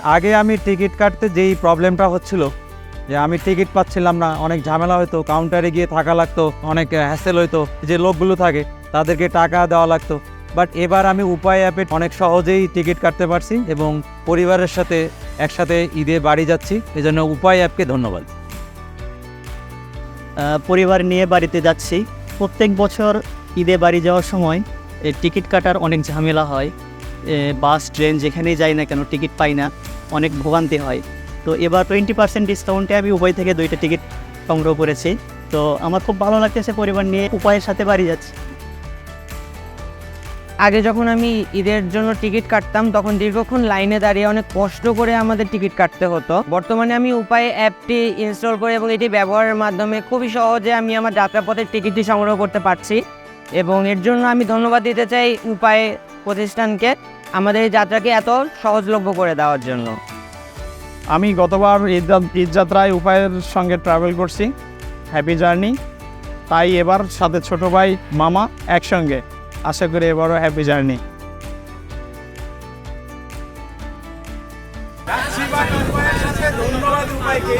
আগে আমি টিকিট কাটতে যেই প্রবলেমটা হচ্ছিল যে আমি টিকিট পাচ্ছিলাম না, অনেক ঝামেলা হতো, কাউন্টারে গিয়ে থাকা লাগতো, অনেক হ্যাসেল হতো, যে লোকগুলো থাকে তাদেরকে টাকা দেওয়া লাগতো। বাট এবার আমি উপায় অ্যাপে অনেক সহজেই টিকিট কাটতে পারছি এবং পরিবারের সাথে একসাথে ঈদে বাড়ি যাচ্ছি। এজন্য উপায় অ্যাপকে ধন্যবাদ। পরিবার নিয়ে বাড়িতে যাচ্ছি। প্রত্যেক বছর ঈদে বাড়ি যাওয়ার সময় টিকিট কাটার অনেক ঝামেলা হয়। বাস ট্রেন যেখানেই যাই না কেন টিকিট পাই না, অনেক ভোগান্তি হয়। তো এবার 20% ডিসকাউন্টে আমি উপায় থেকে 2টা টিকিট সংগ্রহ করেছি। তো আমার খুব ভালো লাগতেছে, পরিবার নিয়ে উপায়ের সাথে বাড়ি যাচ্ছি। আগে যখন আমি ঈদের জন্য টিকিট কাটতাম তখন দীর্ঘক্ষণ লাইনে দাঁড়িয়ে অনেক কষ্ট করে আমাদের টিকিট কাটতে হতো। বর্তমানে আমি উপায় অ্যাপটি ইনস্টল করে এবং এটি ব্যবহারের মাধ্যমে খুবই সহজে আমি আমার যাত্রাপথের টিকিটটি সংগ্রহ করতে পারছি এবং এর জন্য আমি ধন্যবাদ দিতে চাই উপায় প্রতিষ্ঠানকে আমাদের এই যাত্রাকে এত সহজলভ্য করে দেওয়ার জন্য। আমি গতবার ঈদ যাত্রায় উপায়ের সঙ্গে ট্রাভেল করছি, হ্যাপি জার্নি। তাই এবার সাথে ছোট ভাই মামা একসঙ্গে, আশা করি এবারও হ্যাপি জার্নি। ধন্যবাদ উপায়কে।